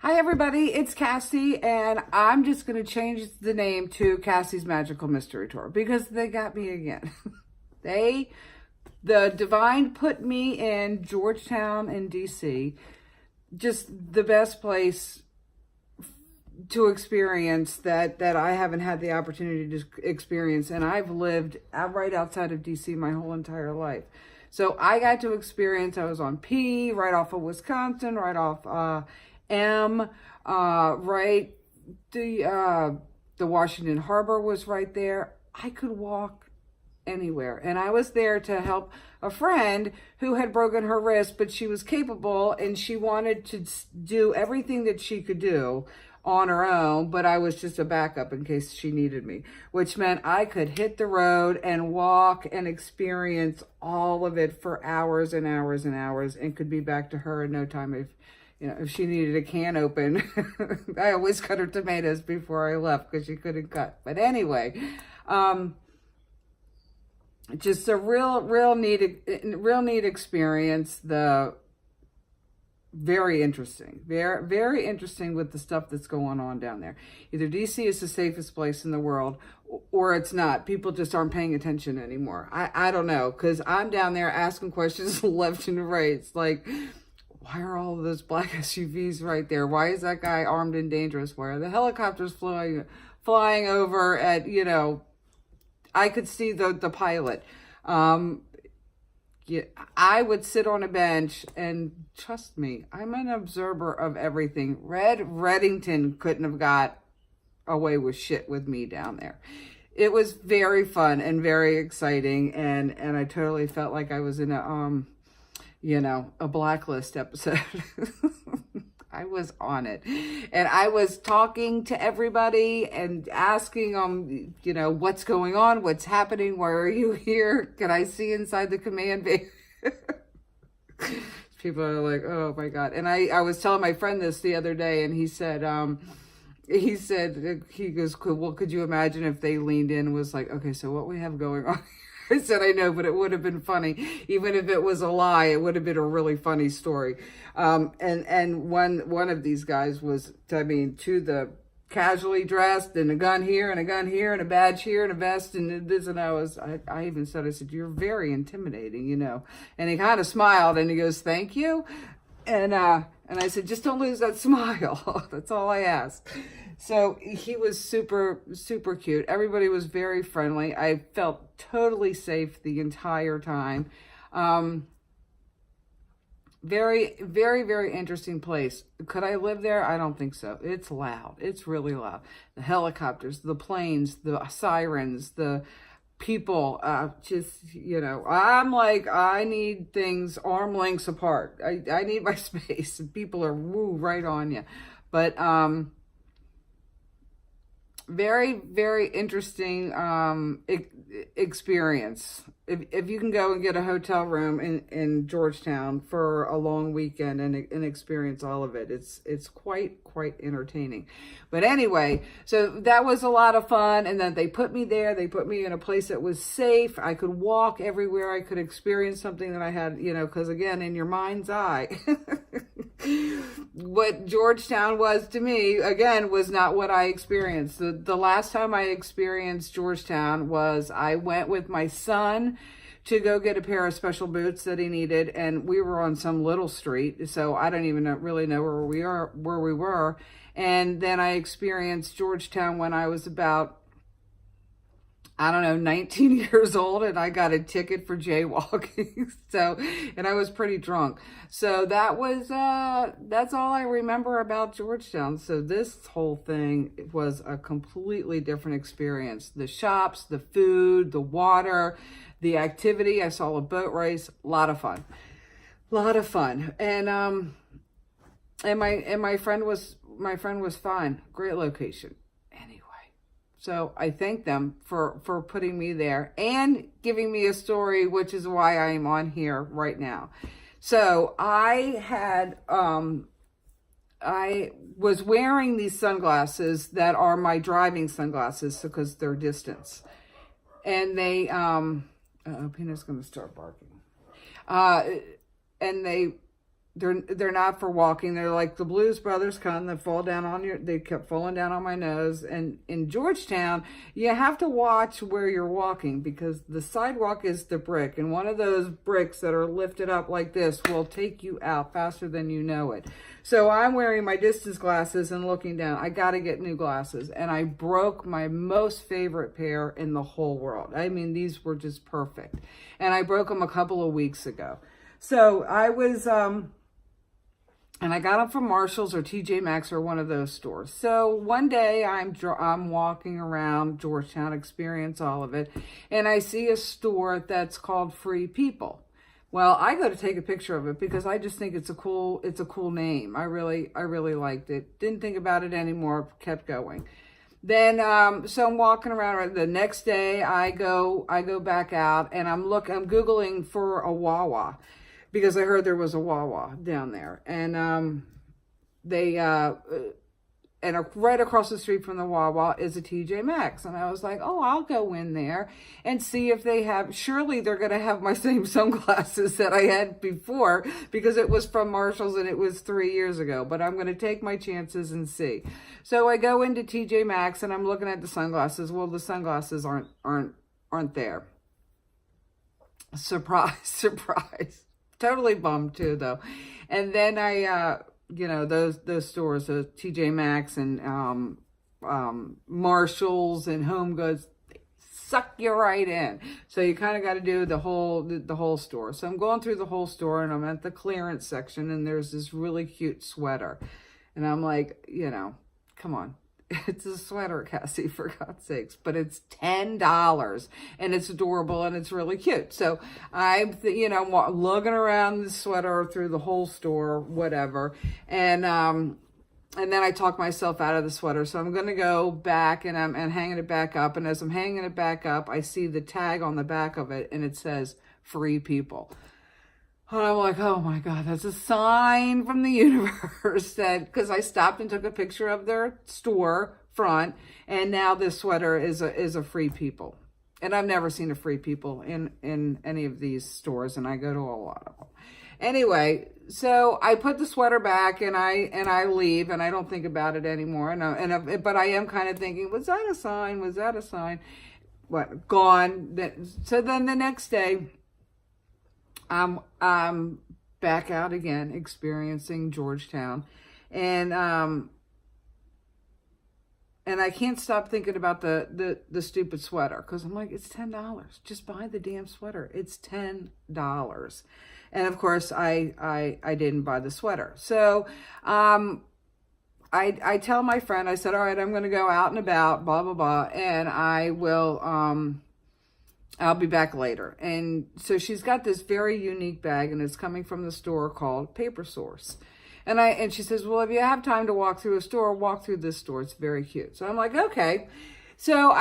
Hi everybody, it's Cassie, and I'm just going to change the name to Cassie's Magical Mystery Tour because they got me again. The Divine put me in Georgetown in DC, just the best place to experience that I haven't had the opportunity to experience, and I've lived right outside of DC my whole entire life. So I got to experience, I was on P, right off of Wisconsin, right off M, right, the Washington Harbor was right there. I could walk anywhere, and I was there to help a friend who had broken her wrist, but she was capable and she wanted to do everything that she could do on her own, but I was just a backup in case she needed me, which meant I could hit the road and walk and experience all of it for hours and hours and hours, and could be back to her in no time if she needed a can open. I always cut her tomatoes before I left because she couldn't cut. But anyway, just a real neat experience. Very interesting, very interesting with the stuff that's going on down there. Either DC is the safest place in the world, or it's not. People just aren't paying attention anymore. I don't know, because I'm down there asking questions left and right. It's like, why are all of those black SUVs right there? Why is that guy armed and dangerous? Why are the helicopters flying over at, I could see the pilot. Yeah, I would sit on a bench, and trust me, I'm an observer of everything. Red Reddington couldn't have got away with shit with me down there. It was very fun and very exciting, and I totally felt like I was in a Blacklist episode. I was on it, and I was talking to everybody and asking what's going on, what's happening, why are you here, can I see inside the command bay? People are like, oh my God. And I was telling my friend this the other day, and he goes, well, could you imagine if they leaned in and was like, okay, so what we have going on? I said, I know, but it would have been funny. Even if it was a lie, it would have been a really funny story. And one of these guys was, to the casually dressed, and a gun here and a gun here and a badge here and a vest and this, and I even said, I said, you're very intimidating, And he kind of smiled and he goes, thank you. And I said, just don't lose that smile. That's all I ask. So he was super, super cute. Everybody was very friendly. I felt totally safe the entire time. Very, very, very interesting place. Could I live there? I don't think so. It's loud. It's really loud. The helicopters, the planes, the sirens, the people, I'm like, I need things arm lengths apart. I need my space, and people are right on you. But very, very interesting experience. If you can go and get a hotel room in Georgetown for a long weekend and experience all of it, it's quite entertaining. But anyway, so that was a lot of fun, and then they put me there. They put me in a place that was safe. I could walk everywhere. I could experience something that I had, because again, in your mind's eye, what Georgetown was to me, again, was not what I experienced. The last time I experienced Georgetown was I went with my son to go get a pair of special boots that he needed, and we were on some little street, so I don't even really know where we were. And then I experienced Georgetown when I was about, 19 years old, and I got a ticket for jaywalking. And I was pretty drunk. So that's all I remember about Georgetown. So this whole thing was a completely different experience. The shops, the food, the water, the activity. I saw a boat race. A lot of fun. And my friend was fine. Great location. So I thank them for putting me there and giving me a story, which is why I'm on here right now. So I was wearing these sunglasses that are my driving sunglasses because they're distance. And they, Peanut's going to start barking. And they they're not for walking. They're like the Blues Brothers kind that fall down on they kept falling down on my nose. And in Georgetown, you have to watch where you're walking because the sidewalk is the brick. And one of those bricks that are lifted up like this will take you out faster than you know it. So I'm wearing my distance glasses and looking down. I got to get new glasses. And I broke my most favorite pair in the whole world. I mean, these were just perfect. And I broke them a couple of weeks ago. So I was, and I got them from Marshall's or TJ Maxx or one of those stores. So one day I'm walking around Georgetown, experience all of it, and I see a store that's called Free People. Well, I go to take a picture of it because I just think it's a cool name. I really liked it. Didn't think about it anymore, kept going. Then, so I'm walking around. The next day I go back out and I'm Googling for a Wawa, because I heard there was a Wawa down there. And right across the street from the Wawa is a TJ Maxx. And I was like, oh, I'll go in there and see if they have, surely they're going to have my same sunglasses that I had before, because it was from Marshall's and it was 3 years ago. But I'm going to take my chances and see. So I go into TJ Maxx and I'm looking at the sunglasses. Well, the sunglasses aren't there. Surprise, surprise. Totally bummed too, though. And then I, those stores, TJ Maxx and Marshalls and Home Goods, they suck you right in. So you kind of got to do the whole store. So I'm going through the whole store and I'm at the clearance section and there's this really cute sweater. And I'm like, come on. It's a sweater, Cassie, for God's sakes, but it's $10 and it's adorable and it's really cute. So I'm, lugging around the sweater through the whole store, whatever. And then I talk myself out of the sweater. So I'm going to go back and I'm hanging it back up. And as I'm hanging it back up, I see the tag on the back of it and it says Free People. And I'm like, oh my God, that's a sign from the universe that, because I stopped and took a picture of their store front, and now this sweater is a Free People. And I've never seen a Free People in any of these stores, and I go to a lot of them. Anyway, so I put the sweater back and I leave, and I don't think about it anymore. But I am kind of thinking, was that a sign? Was that a sign? What, gone? So then the next day, I'm back out again, experiencing Georgetown, and I can't stop thinking about the stupid sweater, because I'm like, it's $10. Just buy the damn sweater. It's $10. And of course, I didn't buy the sweater. So I tell my friend, I said, all right, I'm going to go out and about, blah blah blah, and I will I'll be back later. And so she's got this very unique bag, and it's coming from the store called Paper Source. And she says, well, if you have time to walk through a store, walk through this store. It's very cute. So I'm like, okay. So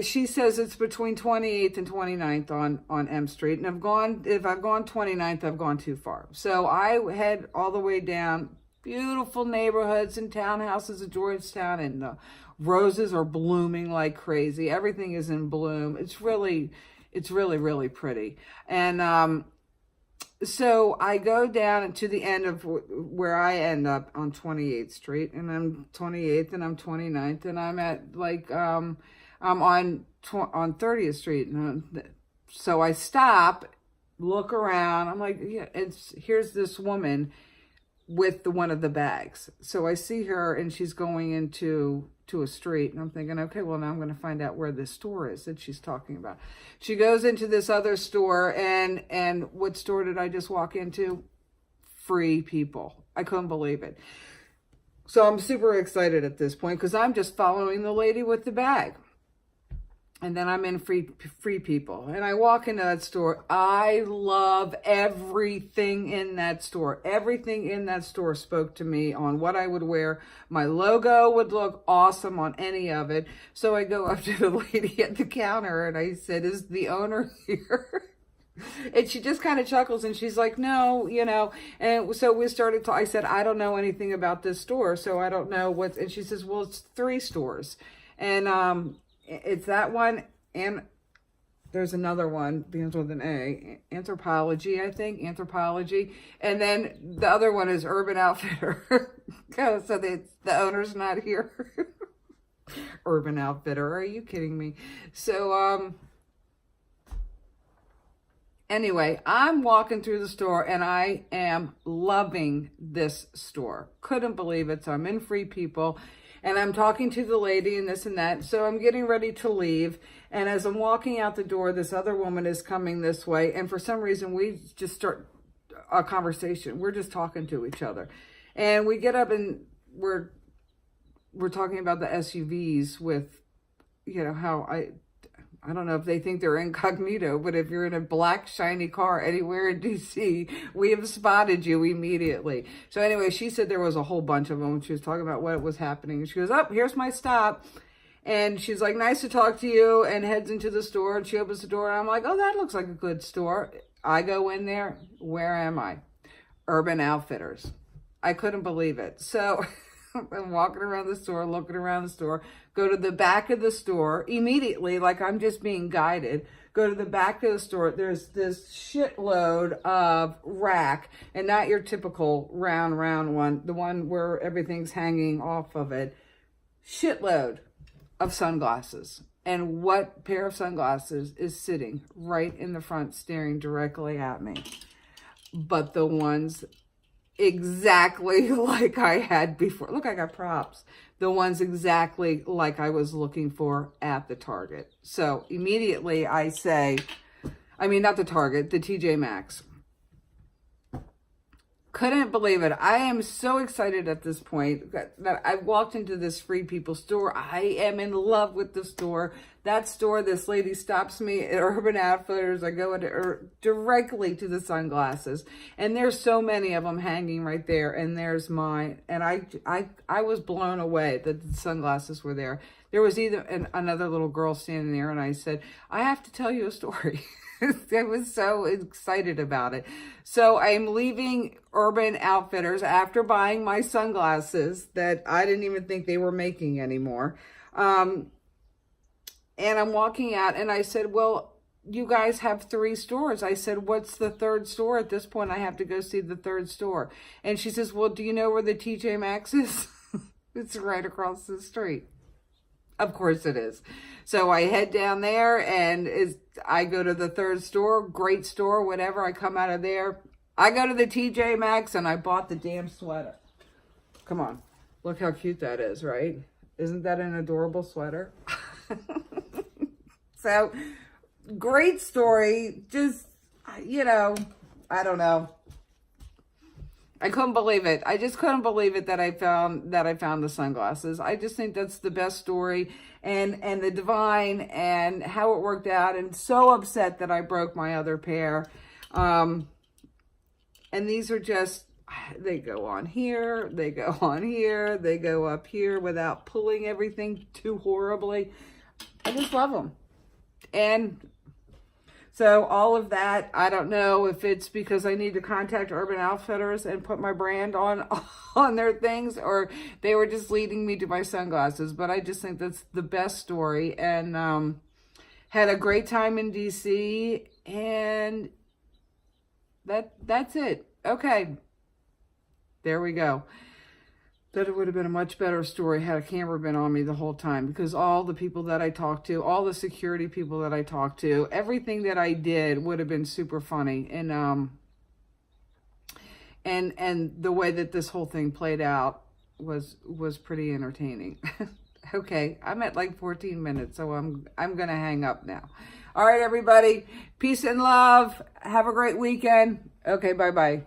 she says it's between 28th and 29th on M Street. And if I've gone 29th, I've gone too far. So I head all the way down, beautiful neighborhoods and townhouses of Georgetown, and the roses are blooming like crazy. Everything is in bloom. It's really, really pretty. And so I go down to the end of where I end up on 28th Street, and I'm 28th and I'm 29th, and I'm at I'm on 30th Street. And so I stop, look around. I'm like, yeah, here's this woman with one of the bags. So I see her, and she's going into a street, and I'm thinking, okay, well, now I'm going to find out where this store is that she's talking about. She goes into this other store, and what store did I just walk into? Free People. I couldn't believe it. So I'm super excited at this point, because I'm just following the lady with the bag. And then I'm in Free People. And I walk into that store. I love everything in that store. Everything in that store spoke to me on what I would wear. My logo would look awesome on any of it. So I go up to the lady at the counter and I said, is the owner here? And she just kind of chuckles and she's like, no, And so we started I said, I don't know anything about this store, so I don't know what. And she says, well, it's 3 stores. And it's that one and There's another one, begins with an A. Anthropology, I think. Anthropology. And then the other one is Urban Outfitter. So the owner's not here. Urban Outfitter. Are you kidding me? So, anyway, I'm walking through the store and I am loving this store. Couldn't believe it. So I'm in Free People and I'm talking to the lady and this and that. So I'm getting ready to leave. And as I'm walking out the door, this other woman is coming this way. And for some reason, we just start a conversation. We're just talking to each other. And we get up and we're talking about the SUVs with, you know, how I don't know if they think they're incognito, but if you're in a black, shiny car anywhere in DC, we have spotted you immediately. So anyway, she said there was a whole bunch of them. She was talking about what was happening. She goes, oh, here's my stop. And she's like, nice to talk to you, and heads into the store. And she opens the door, and I'm like, oh, that looks like a good store. I go in there. Where am I? Urban Outfitters. I couldn't believe it. So I'm walking around the store, looking around the store, go to the back of the store immediately, like I'm just being guided. Go to the back of the store. There's this shitload of rack, and not your typical round one, the one where everything's hanging off of it. Shitload of sunglasses. And what pair of sunglasses is sitting right in the front, staring directly at me? But the ones exactly like I had before. Look, I got props. The ones exactly like I was looking for at the Target. So immediately I say, I mean, not the Target, the TJ Maxx. Couldn't believe it. I am so excited at this point that I walked into this Free People store. I am in love with the store. That store, this lady stops me at Urban Outfitters. I go directly to the sunglasses. And there's so many of them hanging right there. And there's mine. And I was blown away that the sunglasses were there. There was another little girl standing there. And I said, I have to tell you a story. I was so excited about it. So I'm leaving Urban Outfitters after buying my sunglasses that I didn't even think they were making anymore. And I'm walking out and I said, well, you guys have 3 stores. I said, what's the 3rd store? At this point, I have to go see the 3rd store. And she says, well, do you know where the TJ Maxx is? It's right across the street. Of course it is. So I head down there and I go to the 3rd store, great store, whatever. I come out of there. I go to the TJ Maxx and I bought the damn sweater. Come on. Look how cute that is, right? Isn't that an adorable sweater? So, great story. Just, you know, I don't know. I couldn't believe it. I just couldn't believe it that I found the sunglasses. I just think that's the best story, and the divine and how it worked out. And so upset that I broke my other pair. And these are just, they go on here, they go on here, they go up here without pulling everything too horribly. I just love them. And so all of that, I don't know if it's because I need to contact Urban Outfitters and put my brand on their things, or they were just leading me to my sunglasses. But I just think that's the best story. And had a great time in DC, and that's it. Okay, there we go. That it would have been a much better story had a camera been on me the whole time, because all the people that I talked to, all the security people that I talked to, everything that I did would have been super funny. And the way that this whole thing played out was pretty entertaining. Okay, I'm at like 14 minutes, so I'm gonna hang up now. All right, everybody, peace and love. Have a great weekend. Okay, bye-bye.